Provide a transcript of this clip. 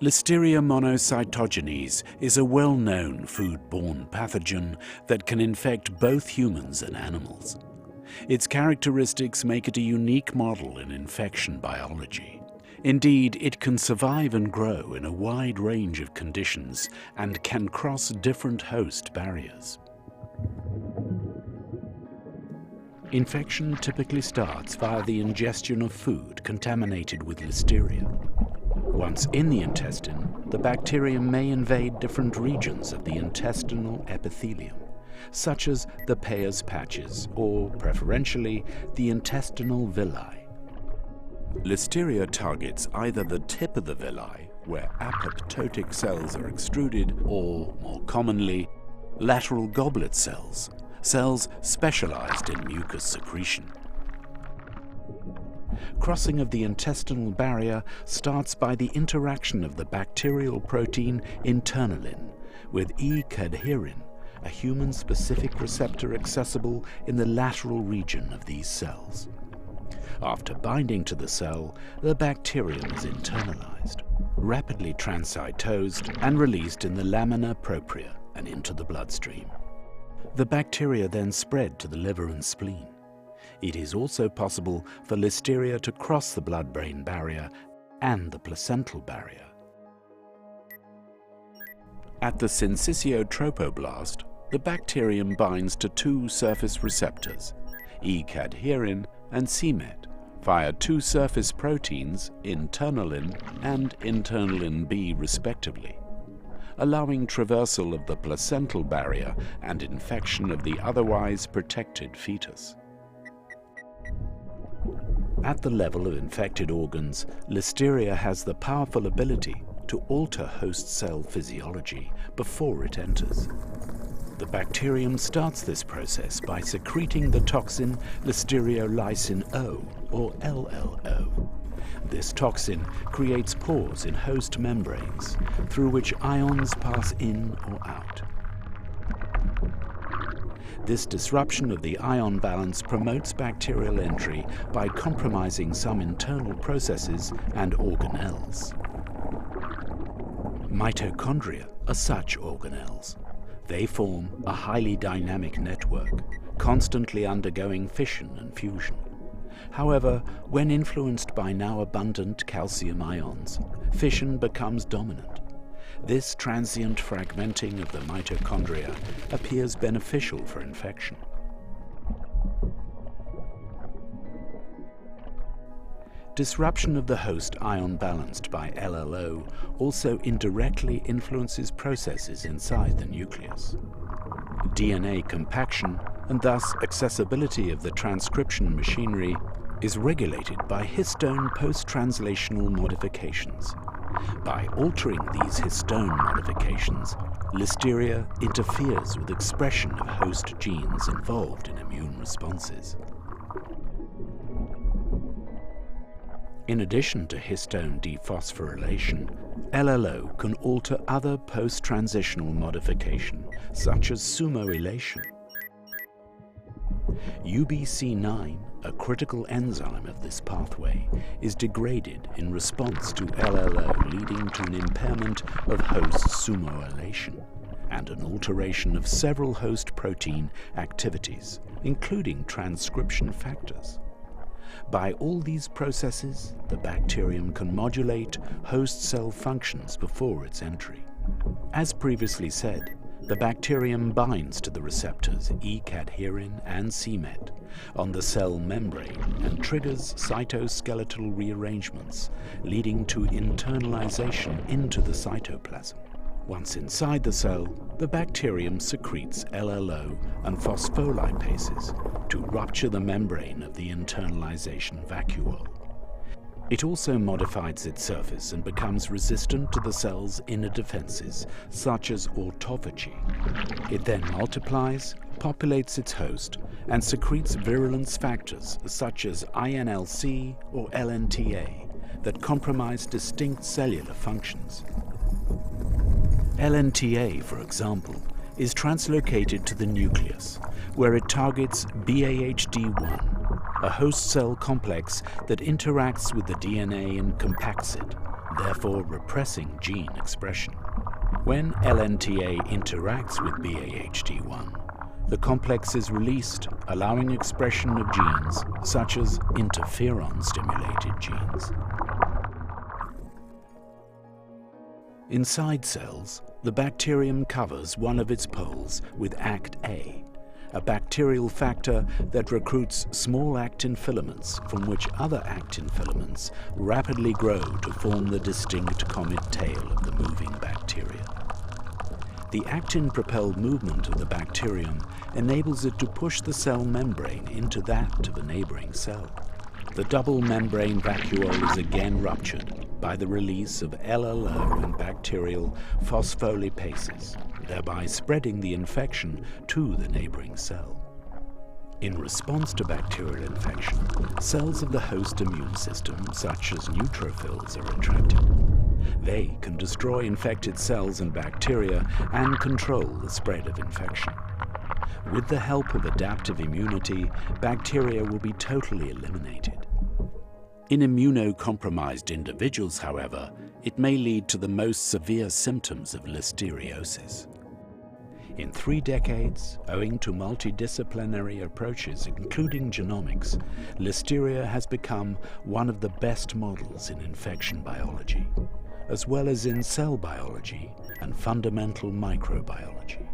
Listeria monocytogenes is a well-known food-borne pathogen that can infect both humans and animals. Its characteristics make it a unique model in infection biology. Indeed, it can survive and grow in a wide range of conditions and can cross different host barriers. Infection typically starts via the ingestion of food contaminated with Listeria. Once in the intestine, the bacterium may invade different regions of the intestinal epithelium, such as the Peyer's patches, or preferentially, the intestinal villi. Listeria targets either the tip of the villi, where apoptotic cells are extruded, or, more commonly, lateral goblet cells, cells specialized in mucus secretion. Crossing of the intestinal barrier starts by the interaction of the bacterial protein internalin with E-cadherin, a human-specific receptor accessible in the lateral region of these cells. After binding to the cell, the bacterium is internalized, rapidly transcytosed, and released in the lamina propria and into the bloodstream. The bacteria then spread to the liver and spleen. It is also possible for Listeria to cross the blood-brain barrier and the placental barrier. At the syncytio tropoblast, the bacterium binds to two surface receptors, E-cadherin and c-Met, via two surface proteins, internalin and internalin B respectively, allowing traversal of the placental barrier and infection of the otherwise protected fetus. At the level of infected organs, Listeria has the powerful ability to alter host cell physiology before it enters. The bacterium starts this process by secreting the toxin Listeriolysin O, or LLO. This toxin creates pores in host membranes through which ions pass in or out. This disruption of the ion balance promotes bacterial entry by compromising some internal processes and organelles. Mitochondria are such organelles. They form a highly dynamic network, constantly undergoing fission and fusion. However, when influenced by now abundant calcium ions, fission becomes dominant. This transient fragmenting of the mitochondria appears beneficial for infection. Disruption of the host ion balanced by LLO also indirectly influences processes inside the nucleus. DNA compaction, and thus accessibility of the transcription machinery, is regulated by histone post-translational modifications. By altering these histone modifications, Listeria interferes with expression of host genes involved in immune responses. In addition to histone dephosphorylation, LLO can alter other post-transitional modification, such as sumoylation. UBC9, a critical enzyme of this pathway, is degraded in response to LLO, leading to an impairment of host sumoylation and an alteration of several host protein activities, including transcription factors. By all these processes, the bacterium can modulate host cell functions before its entry. As previously said, the bacterium binds to the receptors E-cadherin and c-Met on the cell membrane and triggers cytoskeletal rearrangements, leading to internalization into the cytoplasm. Once inside the cell, the bacterium secretes LLO and phospholipases to rupture the membrane of the internalization vacuole. It also modifies its surface and becomes resistant to the cell's inner defenses, such as autophagy. It then multiplies, populates its host, and secretes virulence factors such as INLC or LNTA that compromise distinct cellular functions. LNTA, for example, is translocated to the nucleus, where it targets BAHD1, a host cell complex that interacts with the DNA and compacts it, therefore repressing gene expression. When LNTA interacts with BAHD1, the complex is released, allowing expression of genes such as interferon-stimulated genes. Inside cells, the bacterium covers one of its poles with ACT-A, a bacterial factor that recruits small actin filaments from which other actin filaments rapidly grow to form the distinct comet tail of the moving bacteria. The actin-propelled movement of the bacterium enables it to push the cell membrane into that of a neighboring cell. The double membrane vacuole is again ruptured by the release of LLO and bacterial phospholipases, thereby spreading the infection to the neighboring cell. In response to bacterial infection, cells of the host immune system, such as neutrophils, are attracted. They can destroy infected cells and bacteria and control the spread of infection. With the help of adaptive immunity, bacteria will be totally eliminated. In immunocompromised individuals, however, it may lead to the most severe symptoms of listeriosis. In 3 decades, owing to multidisciplinary approaches, including genomics, Listeria has become one of the best models in infection biology, as well as in cell biology and fundamental microbiology.